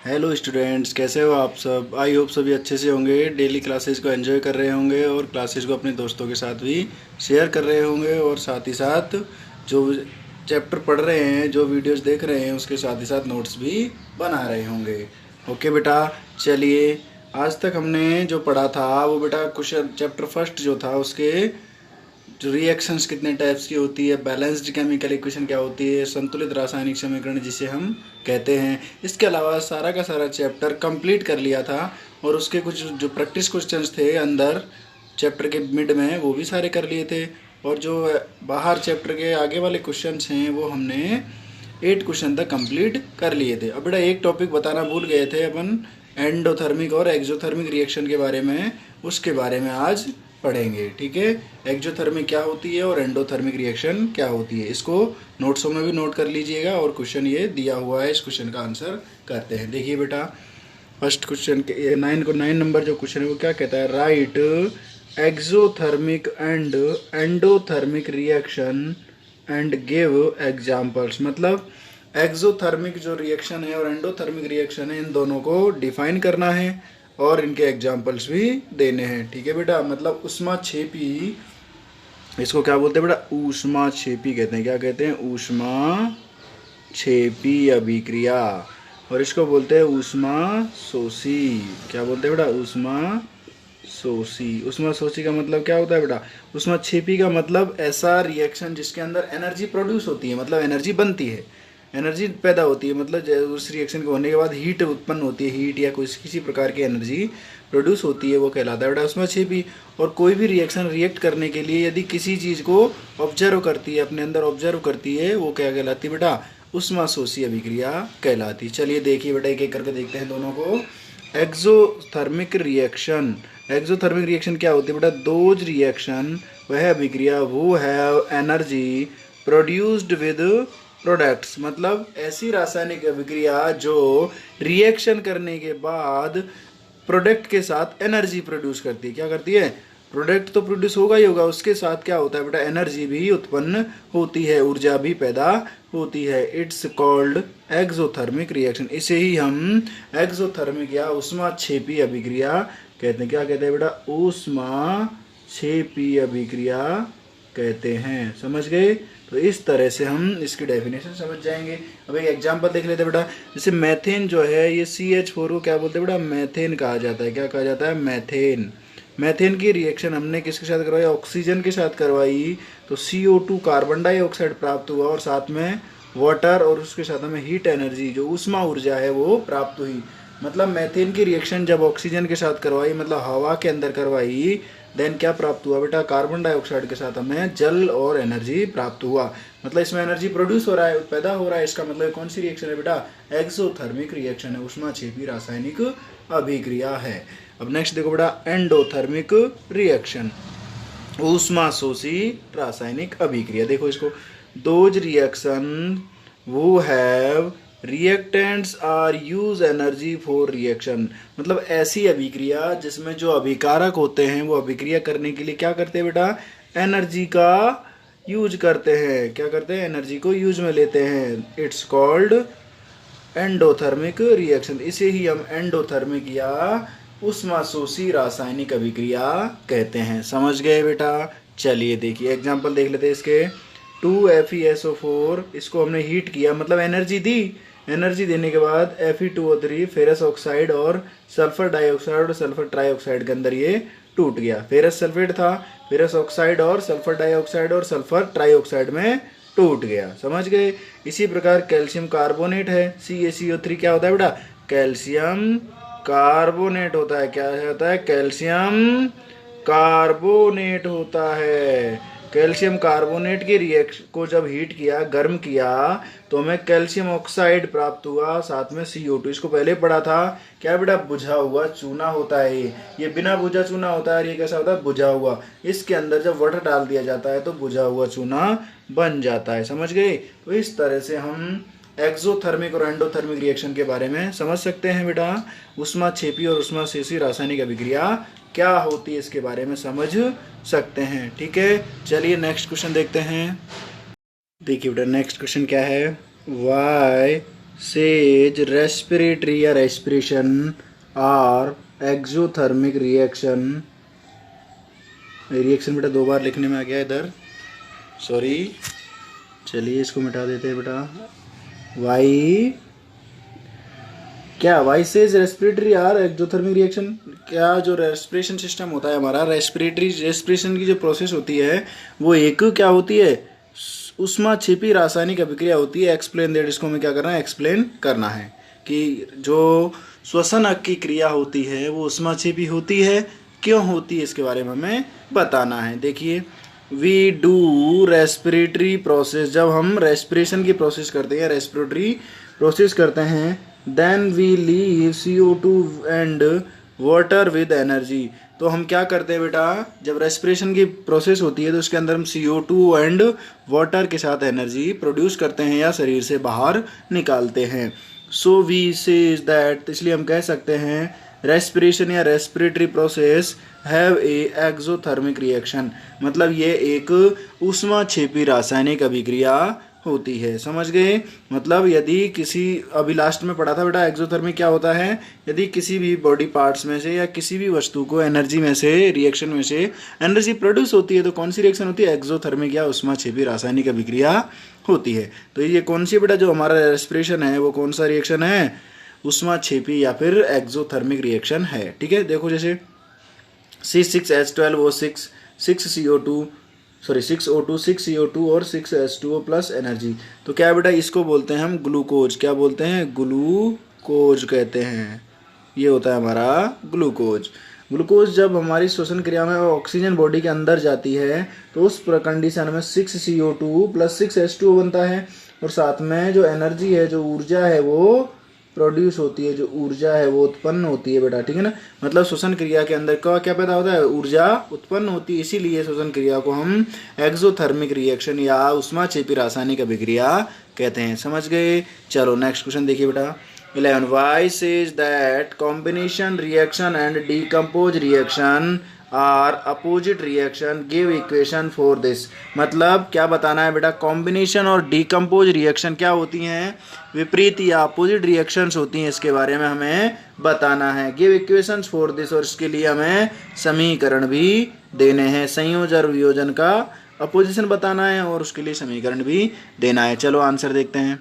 Hello students, कैसे हो आप सब। आई होप सभी अच्छे से होंगे, डेली क्लासेस को एंजॉय कर रहे होंगे और क्लासेस को अपने दोस्तों के साथ भी शेयर कर रहे होंगे और साथ ही साथ जो चैप्टर पढ़ रहे हैं, जो वीडियोस देख रहे हैं, उसके साथ ही साथ नोट्स भी बना रहे होंगे। ओके बेटा, चलिए आज तक हमने जो पढ़ा था वो बेटा क्वेश्चन चैप्टर फर्स्ट जो था उसके जो रिएक्शंस कितने टाइप्स की होती है, बैलेंस्ड केमिकल इक्वेशन क्या होती है, संतुलित रासायनिक समीकरण जिसे हम कहते हैं। इसके अलावा सारा का सारा चैप्टर कंप्लीट कर लिया था और उसके कुछ जो प्रैक्टिस क्वेश्चंस थे अंदर चैप्टर के मिड में वो भी सारे कर लिए थे। और जो बाहर चैप्टर के आगे वाले क्वेश्चंस हैं वो हमने 8 क्वेश्चन तक कंप्लीट कर लिए थे। अब बेटा एक टॉपिक बताना भूल गए थे अपन, एंडोथर्मिक और एक्सोथर्मिक रिएक्शन के बारे में, उसके बारे में आज पढ़ेंगे। ठीक है, एक्सोथर्मिक क्या होती है और एंडोथर्मिक रिएक्शन क्या होती है, इसको नोट्सों में भी नोट कर लीजिएगा। और क्वेश्चन ये दिया हुआ है, इस क्वेश्चन का आंसर करते हैं। देखिए बेटा, फर्स्ट क्वेश्चन के 9 नंबर जो क्वेश्चन है वो क्या कहता है, right exothermic and endothermic reaction and give examples. मतलब एक्सोथर्मिक जो रिएक्शन है और एंडोथर्मिक रिएक्शन है, इन दोनों को डिफाइन करना है और इनके एग्जाम्पल्स भी देने हैं। ठीक है बेटा, मतलब ऊष्माक्षेपी, इसको क्या बोलते हैं बेटा, ऊष्माक्षेपी कहते हैं। क्या कहते हैं, ऊष्माक्षेपी अभिक्रिया। और इसको बोलते हैं ऊष्माशोषी। क्या बोलते हैं बेटा, ऊष्माशोषी। ऊष्माशोषी का मतलब क्या होता है बेटा, ऊष्माक्षेपी का मतलब ऐसा रिएक्शन जिसके अंदर एनर्जी प्रोड्यूस होती है, मतलब एनर्जी बनती है, एनर्जी पैदा होती है, मतलब उस रिएक्शन के होने के बाद हीट उत्पन्न होती है, हीट या कोई किसी प्रकार की एनर्जी प्रोड्यूस होती है, वो कहलाता है बेटा ऊष्माक्षेपी। और कोई भी रिएक्शन रिएक्ट करने के लिए यदि किसी चीज़ को ऑब्जर्व करती है, अपने अंदर ऑब्जर्व करती है, वो क्या कहलाती है बेटा, ऊष्माशोषी अभिक्रिया कहलाती। चलिए देखिए बेटा, एक एक करके देखते हैं दोनों को। एक्सोथर्मिक रिएक्शन, एक्सोथर्मिक रिएक्शन क्या होती है बेटा, दोज रिएक्शन वह अभिक्रिया वो है एनर्जी प्रोड्यूस्ड विद प्रोडक्ट्स। मतलब ऐसी रासायनिक अभिक्रिया जो रिएक्शन करने के बाद प्रोडक्ट के साथ एनर्जी प्रोड्यूस करती है। क्या करती है, प्रोडक्ट तो प्रोड्यूस होगा ही होगा, उसके साथ क्या होता है बेटा, एनर्जी भी उत्पन्न होती है, ऊर्जा भी पैदा होती है। It's called exothermic reaction. इसे ही हम एक्सोथर्मिक या ऊष्माक्षेपी अभिक्रिया कहते हैं। क्या कहते हैं बेटा, ऊष्माक्षेपी अभिक्रिया कहते हैं। समझ गए, तो इस तरह से हम इसकी डेफिनेशन समझ जाएंगे। अब एक एग्जांपल देख लेते हैं बेटा, जैसे मैथेन जो है ये CH4 को क्या बोलते हैं बेटा, मैथेन कहा जाता है। क्या कहा जाता है, मैथेन। मैथेन की रिएक्शन हमने किसके साथ करवाई, ऑक्सीजन के साथ करवाई, तो CO2 कार्बन डाइऑक्साइड प्राप्त हुआ और साथ में वाटर, और उसके साथ हमें हीट एनर्जी जो ऊष्मा ऊर्जा है वो प्राप्त हुई। मतलब मैथेन की रिएक्शन जब ऑक्सीजन के साथ करवाई, मतलब हवा के अंदर करवाई, देन क्या प्राप्त हुआ बेटा, कार्बन डाइऑक्साइड के साथ हमें जल और एनर्जी प्राप्त हुआ। मतलब इसमें एनर्जी प्रोड्यूस हो रहा है, पैदा हो रहा है। इसका मतलब कौन सी रिएक्शन है बेटा, एक्सोथर्मिक रिएक्शन है, ऊष्माक्षेपी रासायनिक अभिक्रिया है। अब नेक्स्ट देखो बेटा, एंडोथर्मिक रिएक्शन, ऊष्माशोषी रासायनिक अभिक्रिया। देखो इसको, दोज रिएक्शन वो have reactants are use energy for reaction. मतलब ऐसी अभिक्रिया जिसमें जो अभिकारक होते हैं वो अभिक्रिया करने के लिए क्या करते हैं बेटा, एनर्जी का यूज करते हैं। क्या करते हैं, एनर्जी को यूज में लेते हैं। It's called endothermic reaction. इसे ही हम एंडोथर्मिक या ऊष्माशोषी रासायनिक अभिक्रिया कहते हैं। समझ गए बेटा। चलिए देखिए एग्जांपल देख लेते हैं इसके। 2FeSO4, इसको हमने हीट किया, मतलब एनर्जी दी, एनर्जी देने के बाद Fe2O3 फेरस ऑक्साइड और सल्फर डाइऑक्साइड और सल्फर ट्राइऑक्साइड के अंदर ये टूट गया। फेरस सल्फेट था, फेरस ऑक्साइड और सल्फर डाइऑक्साइड और सल्फर ट्राइऑक्साइड में टूट गया। समझ गए। इसी प्रकार कैल्शियम कार्बोनेट है, CaCO3 क्या होता है बेटा, कैल्शियम कार्बोनेट होता है। क्या होता है, कैल्शियम कार्बोनेट होता है। कैल्शियम कार्बोनेट की रिएक्शन को जब हीट किया, गर्म किया, तो हमें कैल्शियम ऑक्साइड प्राप्त हुआ, साथ में CO2। इसको पहले पढ़ा था, क्या बेटा, बुझा हुआ चूना होता है। ये बिना बुझा चूना होता है, ये कैसा होता है, बुझा हुआ। इसके अंदर जब वाटर डाल दिया जाता है तो बुझा हुआ चूना बन जाता है। समझ गए। तो इस तरह से हम एक्सोथर्मिक और एंडोथर्मिक रिएक्शन के बारे में समझ सकते हैं बेटा। ऊष्माक्षेपी और ऊष्माशोषी रासायनिक अभिक्रिया क्या होती है इसके बारे में समझ सकते हैं। ठीक है, चलिए नेक्स्ट क्वेश्चन देखते हैं। देखिए बेटा नेक्स्ट क्वेश्चन क्या है, वाई सेज रेस्पिरेटरी या रेस्पिरेशन और एक्सोथर्मिक रिएक्शन। रिएक्शन बेटा 2 बार लिखने में आ गया इधर, सॉरी, चलिए इसको मिटा देते हैं बेटा। वाई क्या, वाई सेज रेस्पिरेटरी और एक्सोथर्मिक रिएक्शन, क्या जो रेस्पिरेशन सिस्टम होता है हमारा, रेस्पिरेशन की जो प्रोसेस होती है वो एक क्या होती है, ऊष्माक्षेपी रासायनिक अभिक्रिया होती है। एक्सप्लेन दैट, इसको हमें क्या करना है, एक्सप्लेन करना है कि जो श्वसन की क्रिया होती है वो ऊष्माक्षेपी होती है, क्यों होती है, इसके बारे में हमें बताना है। देखिए, वी डू रेस्पिरेटरी प्रोसेस, जब हम रेस्पिरेशन की प्रोसेस करते हैं, रेस्पिरेटरी प्रोसेस करते हैं, then we leave CO2 and water with energy. तो हम क्या करते हैं बेटा, जब रेस्पिरेशन की प्रोसेस होती है तो उसके अंदर हम CO2 एंड वाटर के साथ एनर्जी प्रोड्यूस करते हैं या शरीर से बाहर निकालते हैं। सो वी सेज दैट, इसलिए हम कह सकते हैं रेस्पिरेशन या respiratory process have a exothermic reaction, मतलब ये एक ऊष्माक्षेपी रासायनिक अभिक्रिया होती है। समझ गए, मतलब यदि किसी, अभी लास्ट में पढ़ा था बेटा एक्सोथर्मिक क्या होता है, यदि किसी भी बॉडी पार्ट्स में से या किसी भी वस्तु को एनर्जी में से, रिएक्शन में से एनर्जी प्रोड्यूस होती है तो कौन सी रिएक्शन होती है, एक्सोथर्मिक या ऊष्माक्षेपी रासायनिक अभिक्रिया होती है। तो ये कौन सी बेटा, जो हमारा रेस्पिरेशन है वो कौन सा रिएक्शन है, ऊष्माक्षेपी या फिर एक्सोथर्मिक रिएक्शन है। ठीक है, देखो जैसे C6H12O6 6CO2 sorry 6O2 6CO2 और 6H2O प्लस एनर्जी। तो क्या बेटा, इसको बोलते हैं हम ग्लूकोज, क्या बोलते हैं, ग्लूकोज कहते हैं। ये होता है हमारा ग्लूकोज। ग्लूकोज जब हमारी श्वसन क्रिया में ऑक्सीजन बॉडी के अंदर जाती है तो उस कंडीशन में 6CO2 प्लस 6H2O बनता है, और साथ में जो एनर्जी है, जो ऊर्जा है वो प्रोड्यूस होती है, जो ऊर्जा है वो उत्पन्न होती है बेटा। ठीक है ना, मतलब श्वसन क्रिया के अंदर क्या पैदा होता है, ऊर्जा उत्पन्न होती है। इसीलिए श्वसन क्रिया को हम एक्सोथर्मिक रिएक्शन या ऊष्माक्षेपी रासायनिक अभिक्रिया कहते हैं। समझ गए। चलो नेक्स्ट क्वेश्चन देखिए बेटा 11, why says that combination reaction and decompose reaction are opposite reaction, give equation for this. मतलब क्या बताना है बेटा, कॉम्बिनेशन और डीकम्पोज रिएक्शन क्या होती हैं, विपरीत या अपोजिट रिएक्शंस होती हैं, इसके बारे में हमें बताना है। गिव इक्वेशंस फॉर दिस, और इसके लिए हमें समीकरण भी देने हैं। संयोजन और वियोजन का अपोजिशन बताना है और उसके लिए समीकरण भी देना है। चलो आंसर देखते हैं।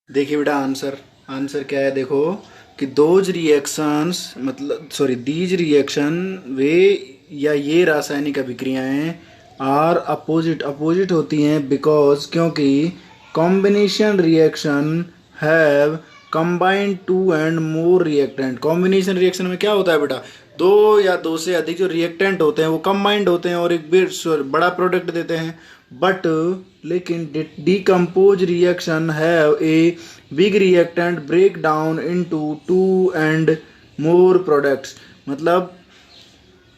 देखिए बेटा आंसर क्या है, देखो कि दोज रिएक्शंस, मतलब सॉरी दीज रिएक्शन, वे या ये रासायनिक अभिक्रियाएं आर अपोजिट होती हैं, बिकॉज, क्योंकि combination reaction have combined 2 and more reactant. Combination reaction में क्या होता है बेटा, 2 या 2 से अधिक जो रिएक्टेंट होते हैं वो कंबाइंड होते हैं और एक बड़ा प्रोडक्ट देते हैं। बट लेकिन decompose reaction have a big reactant break down into 2 and more products. मतलब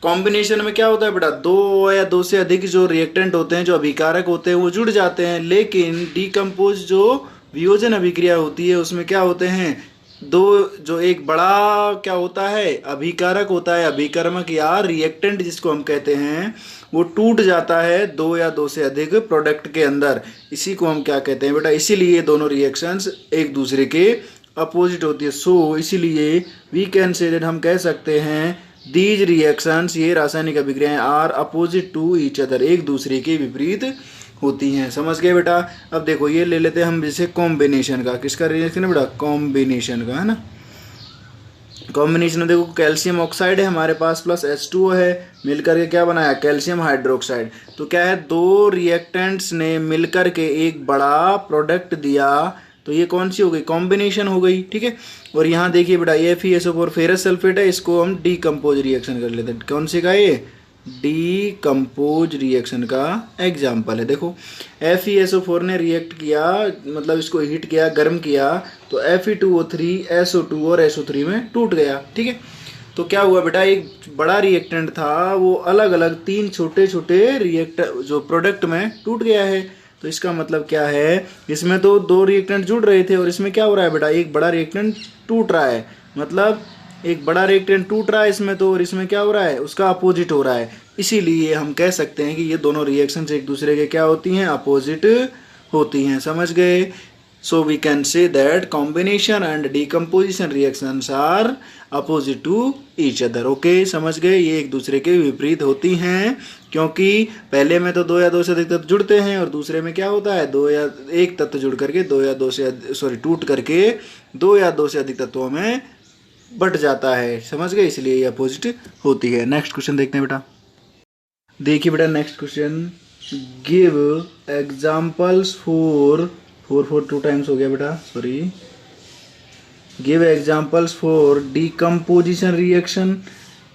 कॉम्बिनेशन में क्या होता है बेटा, 2 या 2 से अधिक जो रिएक्टेंट होते हैं, जो अभिकारक होते हैं वो जुड़ जाते हैं, लेकिन डीकम्पोज जो वियोजन अभिक्रिया होती है उसमें क्या होते हैं, 2 जो एक बड़ा क्या होता है, अभिकारक होता है, अभिकर्मक या रिएक्टेंट जिसको हम कहते हैं, वो टूट जाता है 2 या 2 से अधिक प्रोडक्ट के अंदर। इसी को हम क्या कहते हैं बेटा, इसीलिए दोनों रिएक्शंस एक दूसरे के अपोजिट होती है। सो इसीलिए वी कैन से दैट, हम कह सकते हैं दीज रिएक्शंस, ये रासायनिक अभिक्रियाएं are opposite to each other, एक दूसरे के विपरीत होती हैं। समझ गए बेटा। अब देखो ये ले लेते हैं हम जैसे कॉम्बिनेशन का, किसका रिएक्शन है बेटा, कॉम्बिनेशन का, है ना। कॉम्बिनेशन में देखो कैल्शियम ऑक्साइड है हमारे पास प्लस H2O है, मिलकर के क्या बनाया, कैल्शियम हाइड्रोक्साइड। तो क्या है, 2 रिएक्टेंट्स ने मिलकर के एक बड़ा प्रोडक्ट दिया, तो ये कौन सी हो गई, कॉम्बिनेशन हो गई। ठीक है, और यहाँ देखिए बेटा ये FeSO4 फेरस सल्फेट है, इसको हम डीकम्पोज रिएक्शन कर लेते हैं। कौन सी का, ये डीकम्पोज रिएक्शन का एग्जाम्पल है। देखो FeSO4 ने रिएक्ट किया, मतलब इसको हीट किया, गर्म किया, तो Fe2O3 SO2 और SO3 में टूट गया। ठीक है, तो क्या हुआ बेटा, एक बड़ा रिएक्टेंट था वो अलग अलग 3 छोटे छोटे रिएक्टर जो प्रोडक्ट में टूट गया है। तो इसका मतलब क्या है, इसमें तो 2 रिएक्टेंट जुड़ रहे थे और इसमें क्या हो रहा है बेटा, एक बड़ा रिएक्टेंट टूट रहा है। मतलब एक बड़ा रिएक्टेंट टूट रहा है इसमें तो, और इसमें क्या हो रहा है, उसका अपोजिट हो रहा है। इसीलिए हम कह सकते हैं कि ये दोनों रिएक्शंस एक दूसरे के क्या होती हैं, अपोजिट होती हैं। समझ गए। So we can say that combination and decomposition reactions are opposite to each other. Okay, समझ गए, ये एक दूसरे के विपरीत होती हैं, क्योंकि पहले में तो दो या दो से अधिक तत्व जुड़ते हैं और दूसरे में क्या होता है, दो या एक तत्व जुड़ करके दो या दो से टूट करके दो या दो से अधिक तत्वों में बट जाता है। समझ गए, इसलिए ये अपोजिट होती है। नेक्स्ट क्वेश्चन देखते हैं बेटा। देखिए बेटा next question, give examples for two times हो गया बेटा, sorry. Give examples for decomposition reaction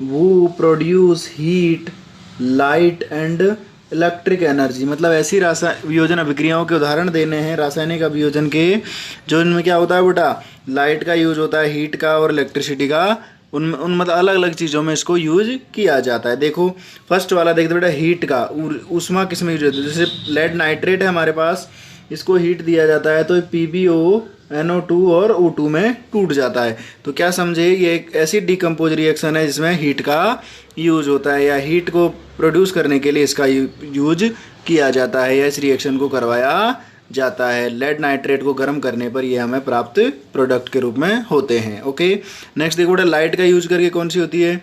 वो produce heat, light and electric energy. मतलब ऐसी वियोजन अभिक्रियाओं के उदाहरण देने हैं रासायनिक अभियोजन के, जो इनमें क्या होता है बेटा, लाइट का यूज होता है, हीट का और इलेक्ट्रिसिटी का, उन मतलब अलग अलग चीज़ों में इसको यूज किया जाता है। देखो फर्स्ट वाला देखते बेटा, हीट का ऊष्मा किस में यूज होता है, जैसे लेड नाइट्रेट है हमारे पास, इसको हीट दिया जाता है तो PbO NO2 और O2 में टूट जाता है। तो क्या समझे, ये एक ऐसी डिकम्पोज रिएक्शन है जिसमें हीट का यूज होता है या हीट को प्रोड्यूस करने के लिए इसका यूज किया जाता है या इस रिएक्शन को करवाया जाता है। लेड नाइट्रेट को गर्म करने पर ये हमें प्राप्त प्रोडक्ट के रूप में होते हैं। ओके, नेक्स्ट देखो बेटा, लाइट का यूज करके कौन सी होती है,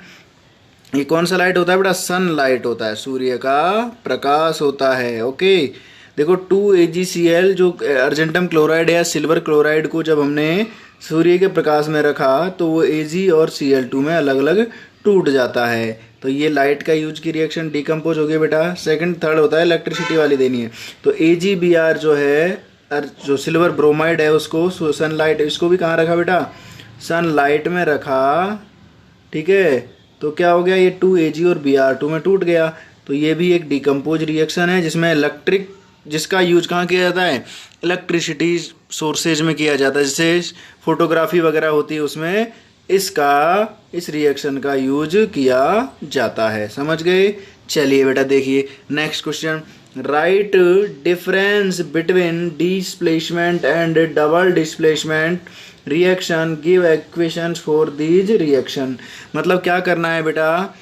ये कौन सा लाइट होता है बेटा, सन लाइट होता है, सूर्य का प्रकाश होता है। ओके, देखो 2AgCl जो अर्जेंटम क्लोराइड या सिल्वर क्लोराइड को जब हमने सूर्य के प्रकाश में रखा तो वो Ag और Cl2 में अलग अलग टूट जाता है। तो ये लाइट का यूज की रिएक्शन डिकम्पोज हो गया बेटा। सेकंड थर्ड होता है इलेक्ट्रिसिटी वाली देनी है, तो AgBr जो है, जो सिल्वर ब्रोमाइड है उसको सनलाइट, इसको भी कहाँ रखा बेटा, सनलाइट में रखा, ठीक है। तो क्या हो गया, ये 2Ag और Br2 में टूट गया। तो ये भी एक डिकम्पोज रिएक्शन है जिसमें जिसका यूज कहाँ किया जाता है, इलेक्ट्रिसिटी सोर्सेज में किया जाता है, जैसे फोटोग्राफी वगैरह होती है उसमें इस रिएक्शन का यूज किया जाता है। समझ गए। चलिए बेटा देखिए next question, right difference between displacement and double displacement reaction, give equations for these reaction. मतलब क्या करना है बेटा,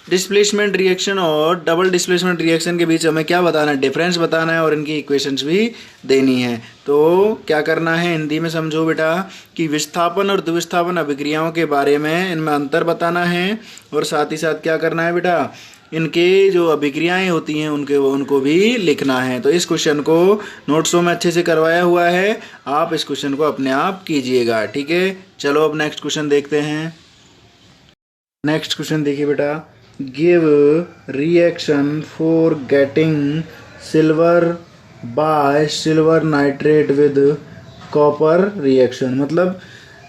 डिस्प्लेसमेंट रिएक्शन और डबल डिस्प्लेसमेंट रिएक्शन के बीच हमें क्या बताना है, डिफरेंस बताना है और इनकी इक्वेशंस भी देनी है। तो क्या करना है, हिंदी में समझो बेटा कि विस्थापन और द्विस्थापन अभिक्रियाओं के बारे में इनमें अंतर बताना है और साथ ही साथ क्या करना है बेटा, इनके जो अभिक्रियाएं होती हैं उनको भी लिखना है। तो इस क्वेश्चन को नोट्सों में अच्छे से करवाया हुआ है, आप इस क्वेश्चन को अपने आप कीजिएगा, ठीक है। चलो अब नेक्स्ट क्वेश्चन देखते हैं। नेक्स्ट क्वेश्चन देखिए बेटा, give reaction for getting silver bye silver nitrate with copper reaction. मतलब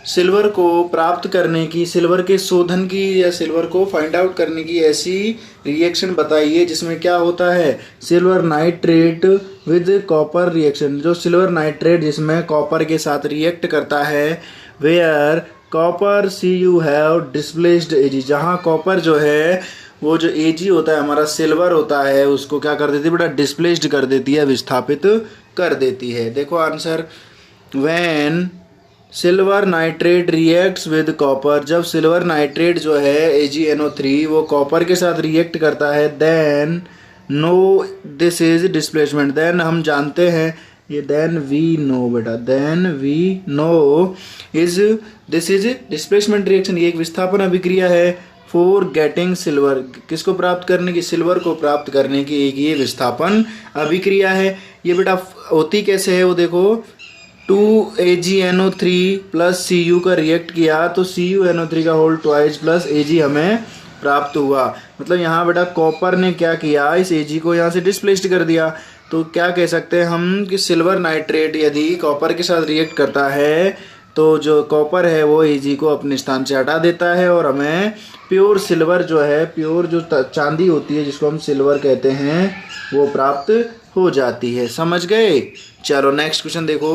सिल्वर को प्राप्त करने की, सिल्वर के शोधन की या सिल्वर को फाइंड आउट करने की ऐसी रिएक्शन बताइए जिसमें क्या होता है, silver nitrate with copper reaction. जो सिल्वर नाइट्रेट जिसमें कॉपर के साथ रिएक्ट करता है, where copper Cu have displaced Ag, जहाँ कॉपर जो है वो जो Ag होता है हमारा सिल्वर होता है उसको क्या कर देती है बेटा, डिस्प्लेस्ड कर देती है, विस्थापित कर देती है। देखो answer, when silver nitrate reacts with copper, जब सिल्वर नाइट्रेट जो है AgNO3 वो कॉपर के साथ रिएक्ट करता है, then no this is displacement, then हम जानते हैं ये, देन वी नो बेटा, then we know is this is displacement reaction. ये एक विस्थापन अभिक्रिया है फॉर गेटिंग सिल्वर, किसको प्राप्त करने की, सिल्वर को प्राप्त करने की एक ये विस्थापन अभिक्रिया है। ये बेटा होती कैसे है वो देखो, 2AgNO3 प्लस Cu का रिएक्ट किया तो CuNO3 का होल ट्वाइस प्लस Ag हमें प्राप्त हुआ। मतलब यहाँ बेटा कॉपर ने क्या किया, इस Ag को यहाँ से डिस्प्लेस्ड कर दिया। तो क्या कह सकते हैं हम कि सिल्वर नाइट्रेट यदि कॉपर के साथ रिएक्ट करता है तो जो कॉपर है वो Ag को अपने स्थान से हटा देता है और हमें प्योर सिल्वर जो है, प्योर जो चांदी होती है जिसको हम सिल्वर कहते हैं, वो प्राप्त हो जाती है। समझ गए। चलो नेक्स्ट क्वेश्चन देखो,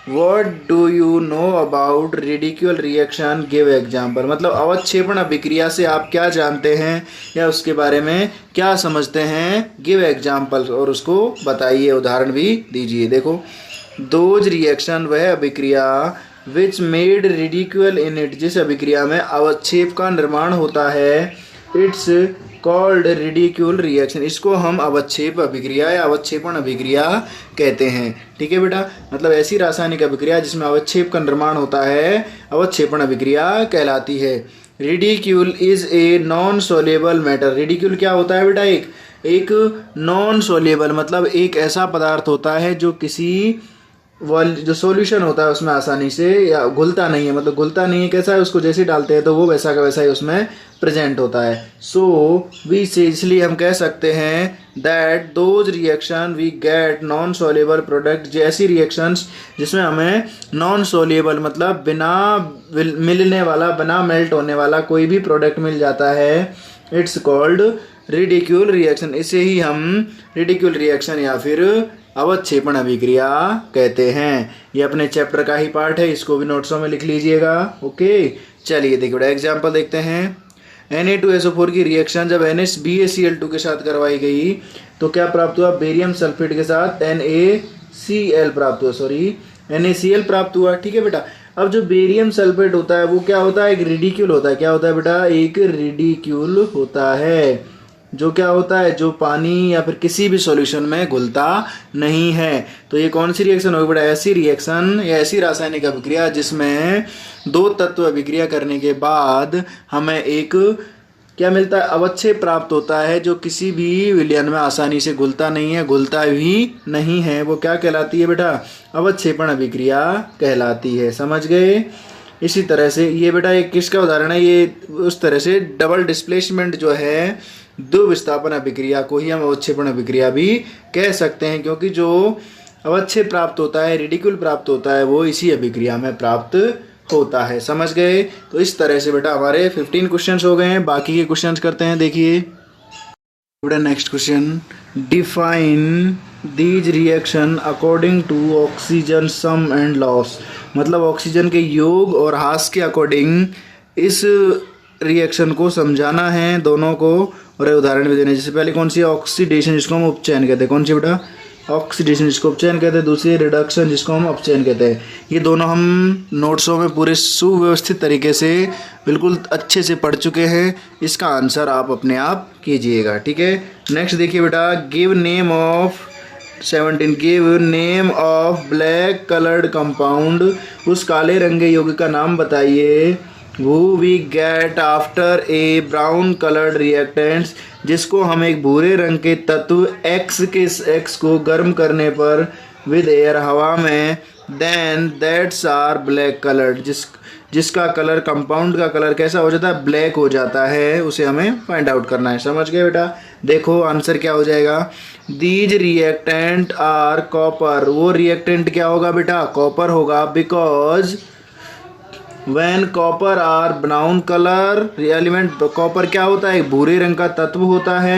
what do you know about ridicule reaction, give example. मतलब अवक्षेपण अभिक्रिया से आप क्या जानते हैं या उसके बारे में क्या समझते हैं, गिव एग्जाम्पल, और उसको बताइए, उदाहरण भी दीजिए। देखो, दोज रिएक्शन वह अभिक्रिया which made ridicule in it, जिस अभिक्रिया में अवक्षेप का निर्माण होता है, इट्स कॉल्ड रिडिक्यूल रिएक्शन, इसको हम अवक्षेप अभिक्रिया या अवक्षेपण अभिक्रिया कहते हैं। ठीक है बेटा, मतलब ऐसी रासायनिक अभिक्रिया जिसमें अवक्षेप का निर्माण होता है अवक्षेपण अभिक्रिया कहलाती है। Ridicule is a non soluble matter. Ridicule क्या होता है बेटा? एक नॉन सोल्यूबल मतलब एक ऐसा पदार्थ होता है जो किसी जो सॉल्यूशन होता है उसमें आसानी से या घुलता नहीं है, मतलब घुलता नहीं है। कैसा है? उसको जैसे डालते हैं तो वो वैसा का वैसा ही उसमें प्रेजेंट होता है। सो वी से इसलिए हम कह सकते हैं that those reaction we get non soluble product, जैसी रिएक्शंस जिसमें हमें नॉन सोल्यूबल मतलब बिना मिलने वाला, बिना मेल्ट होने वाला कोई भी प्रोडक्ट मिल जाता है, इट्स कॉल्ड रिडिक्यूल रिएक्शन। इसे ही हम रिडिक्यूल रिएक्शन या फिर अवक्षेपण अभिक्रिया कहते हैं। ये अपने चैप्टर का ही पार्ट है, इसको भी नोट्सों में लिख लीजिएगा। ओके, चलिए देखिए बेटा एग्जाम्पल देखते हैं। Na2SO4 की रिएक्शन जब NaBaCl2 के साथ करवाई गई तो क्या प्राप्त हुआ? बेरियम सल्फेट के साथ NaCl प्राप्त हुआ, NaCl प्राप्त हुआ। ठीक है बेटा, अब जो बेरियम सल्फेट होता है वो क्या होता है? एक रिडिक्यूल होता है। क्या होता है बेटा? एक रिडिक्यूल होता है जो क्या होता है, जो पानी या फिर किसी भी सॉल्यूशन में घुलता नहीं है। तो ये कौन सी रिएक्शन होगी बेटा? ऐसी रिएक्शन या ऐसी रासायनिक अभिक्रिया जिसमें दो तत्व अभिक्रिया करने के बाद हमें एक क्या मिलता है? अवक्षेप प्राप्त होता है जो किसी भी विलयन में आसानी से घुलता नहीं है, घुलता भी नहीं है। वो क्या कहलाती है बेटा? अवक्षेपण अभिक्रिया कहलाती है। समझ गए? इसी तरह से ये बेटा एक किसका उदाहरण है? ये उस तरह से डबल डिस्प्लेसमेंट जो है दो विस्थापन अभिक्रिया को ही हम अवक्षेपण अभिक्रिया भी कह सकते हैं, क्योंकि जो अवक्षेप प्राप्त होता है, रिडिक्यूल प्राप्त होता है, वो इसी अभिक्रिया में प्राप्त होता है। समझ गए? तो इस तरह से बेटा हमारे 15 क्वेश्चंस हो गए हैं। बाकी के क्वेश्चंस करते हैं। देखिए बेटा next question, define these reaction according to oxygen some and loss. मतलब ऑक्सीजन के योग और ह्रास के अकॉर्डिंग इस रिएक्शन को समझाना है दोनों को, और उदाहरण भी देने। जैसे पहले कौन सी? ऑक्सीडेशन, जिसको हम उपचयन कहते हैं। कौन सी बेटा? ऑक्सीडेशन, जिसको उपचयन कहते हैं। दूसरी रिडक्शन, जिसको हम अपचयन कहते हैं। ये दोनों हम नोट्सों में पूरे सुव्यवस्थित तरीके से बिल्कुल अच्छे से पढ़ चुके हैं। इसका आंसर आप अपने आप कीजिएगा। ठीक है, नेक्स्ट देखिए बेटा, give name of 17 give name of black coloured compound. उस काले रंग के यौगिक का नाम बताइए। वो we get after a brown coloured reactants, जिसको हम एक भूरे रंग के तत्व X को गर्म करने पर विद एयर हवा में, then that's are black coloured, जिसका कलर, कंपाउंड का कलर कैसा हो जाता है? ब्लैक हो जाता है। उसे हमें फाइंड आउट करना है। समझ गए बेटा? देखो आंसर क्या हो जाएगा। These reactant are copper. वो रिएक्टेंट क्या होगा बेटा? कॉपर होगा। Because When copper are brown color element, copper क्या होता है? भूरे रंग का तत्व होता है।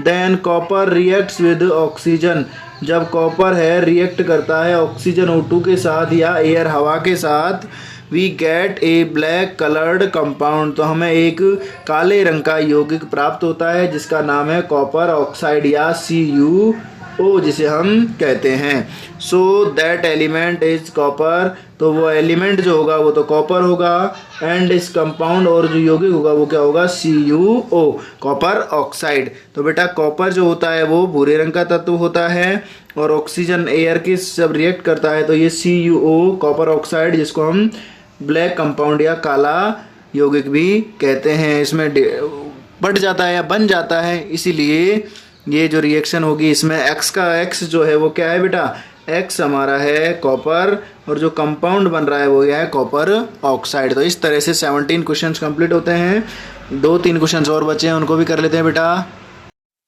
Then copper reacts with oxygen, जब कॉपर है रिएक्ट करता है ऑक्सीजन O2 के साथ या एयर हवा के साथ, we get a black coloured compound, तो हमें एक काले रंग का यौगिक प्राप्त होता है जिसका नाम है कॉपर ऑक्साइड या CuO, जिसे हम कहते हैं। So that element is copper, तो वो एलिमेंट जो होगा वो तो कॉपर होगा। एंड इस कंपाउंड और जो यौगिक होगा वो क्या होगा? CuO, copper oxide. तो बेटा कॉपर जो होता है वो भूरे रंग का तत्व होता है, और ऑक्सीजन एयर के जब रिएक्ट करता है तो ये CuO, कॉपर ऑक्साइड, जिसको हम ब्लैक कंपाउंड या काला यौगिक भी कहते हैं, इसमें बढ़ जाता है या बन जाता है। इसीलिए ये जो रिएक्शन होगी इसमें X जो है वो क्या है बेटा? X हमारा है कॉपर, और जो कंपाउंड बन रहा है वो क्या है? Copper oxide. तो इस तरह से 17 क्वेश्चंस कंप्लीट होते हैं। 2-3 क्वेश्चंस और बचे हैं, उनको भी कर लेते हैं बेटा।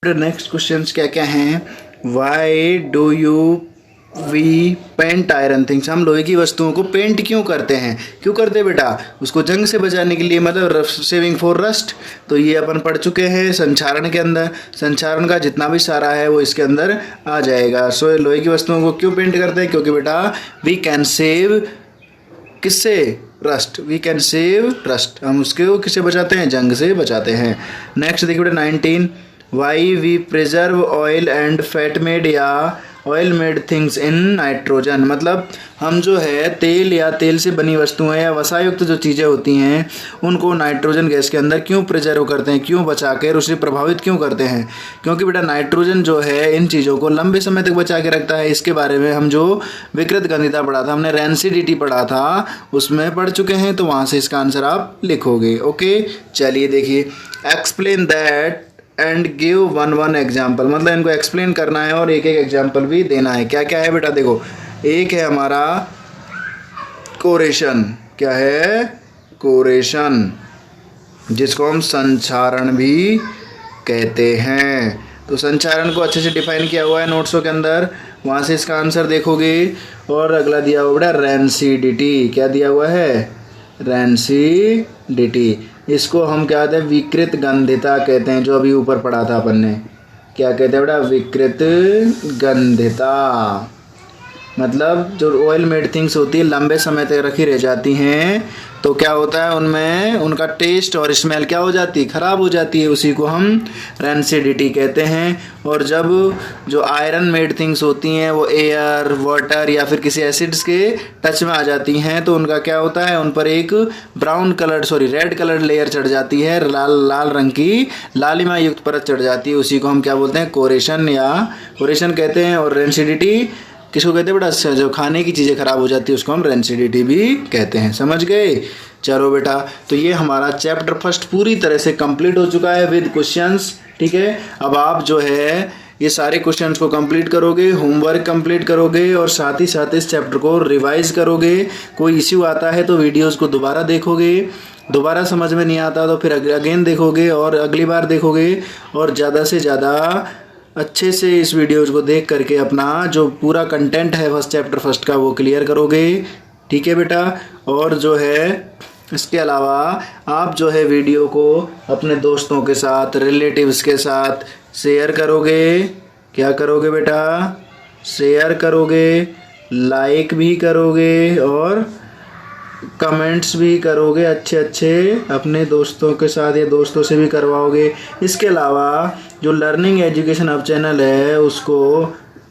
नेक्स्ट क्वेश्चंस क्या क्या हैं? Why do you we paint iron things. हम लोहे की वस्तुओं को पेंट क्यों करते हैं? क्यों करते हैं बेटा? उसको जंग से बचाने के लिए, मतलब सेविंग फॉर रस्ट। तो ये अपन पढ़ चुके हैं संक्षारण के अंदर। संक्षारण का जितना भी सारा है वो इसके अंदर आ जाएगा। सो लोहे की वस्तुओं को क्यों पेंट करते हैं? क्योंकि बेटा वी कैन सेव, किससे? Rust. We can save rust, हम उसको किससे बचाते हैं? जंग से बचाते हैं। नेक्स्ट देखिए बेटा 19, why we preserve oil and fat made या oil made things in nitrogen, मतलब हम जो है तेल या तेल से बनी वस्तुएं या वसायुक्त जो चीज़ें होती हैं उनको नाइट्रोजन गैस के अंदर क्यों प्रिजर्व करते हैं, क्यों बचा कर उसे प्रभावित क्यों करते हैं? क्योंकि बेटा नाइट्रोजन जो है इन चीज़ों को लंबे समय तक बचा के रखता है। इसके बारे में हम जो विकृत गंधिता पढ़ा था, हमने रेंसिडिटी पढ़ा था, उसमें पढ़ चुके हैं, तो वहाँ से इसका आंसर आप लिखोगे। ओके, चलिए देखिए, explain that and give one example, मतलब इनको एक्सप्लेन करना है और एक एक एग्जाम्पल भी देना है। क्या क्या है बेटा? देखो, एक है हमारा कोरेशन। क्या है? कोरेशन, जिसको हम संचारण भी कहते हैं। तो संचारण को अच्छे से डिफाइन किया हुआ है नोट्सों के अंदर, वहाँ से इसका आंसर देखोगे। और अगला दिया हुआ बेटा रेंसिडिटी। क्या दिया हुआ है? रेंसिडिटी। इसको हम क्या कहते हैं? विकृत गंधिता कहते हैं, जो अभी ऊपर पढ़ा था अपन ने। क्या कहते हैं बेटा? विकृत गंधिता, मतलब जो ऑयल मेड थिंग्स होती है लंबे समय तक रखी रह जाती हैं तो क्या होता है उनमें, उनका टेस्ट और स्मेल क्या हो जाती है? ख़राब हो जाती है। उसी को हम रेंसिडिटी कहते हैं। और जब जो आयरन मेड थिंग्स होती हैं वो एयर, वाटर या फिर किसी एसिड्स के टच में आ जाती हैं तो उनका क्या होता है? उन पर एक रेड कलर लेयर चढ़ जाती है, लाल रंग की लालिमा युक्त परत चढ़ जाती है। उसी को हम क्या बोलते हैं? कोरेशन या कोरेशन कहते हैं। और रेंसिडिटी किसको कहते हैं बेटा? जो खाने की चीज़ें खराब हो जाती है उसको हम रेंसिडिटी भी कहते हैं। समझ गए? चलो बेटा, तो ये हमारा चैप्टर फर्स्ट पूरी तरह से कंप्लीट हो चुका है विद क्वेश्चंस। ठीक है, अब आप जो है ये सारे क्वेश्चंस को कंप्लीट करोगे, होमवर्क कंप्लीट करोगे और साथ ही साथ इस चैप्टर को रिवाइज करोगे। कोई इश्यू आता है तो वीडियोज़ को दोबारा देखोगे, दोबारा समझ में नहीं आता तो फिर अगेन देखोगे और अगली बार देखोगे। और ज़्यादा से ज़्यादा अच्छे से इस वीडियोज को देख करके अपना जो पूरा कंटेंट है फर्स्ट चैप्टर फर्स्ट का वो क्लियर करोगे। ठीक है बेटा, और जो है इसके अलावा आप जो है वीडियो को अपने दोस्तों के साथ, रिलेटिव्स के साथ शेयर करोगे। क्या करोगे बेटा? शेयर करोगे, लाइक भी करोगे और कमेंट्स भी करोगे अच्छे अपने दोस्तों के साथ या दोस्तों से भी करवाओगे। इसके अलावा जो लर्निंग एजुकेशन हब चैनल है उसको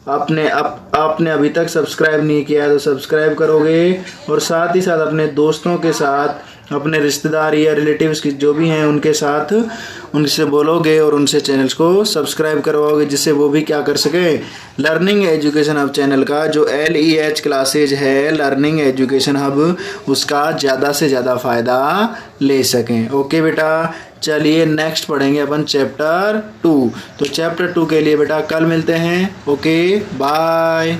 आपने अभी तक सब्सक्राइब नहीं किया है तो सब्सक्राइब करोगे और साथ ही साथ अपने दोस्तों के साथ, अपने रिश्तेदार या रिलेटिव्स की जो भी हैं उनके साथ उनसे बोलोगे और उनसे चैनल्स को सब्सक्राइब करवाओगे, जिससे वो भी क्या कर सकें? लर्निंग एजुकेशन हब चैनल का जो LEH क्लासेज है, लर्निंग एजुकेशन हब, उसका ज़्यादा से ज़्यादा फ़ायदा ले सकें। ओके बेटा, चलिए नेक्स्ट पढ़ेंगे अपन चैप्टर 2। तो चैप्टर 2 के लिए बेटा कल मिलते हैं। Okay, bye.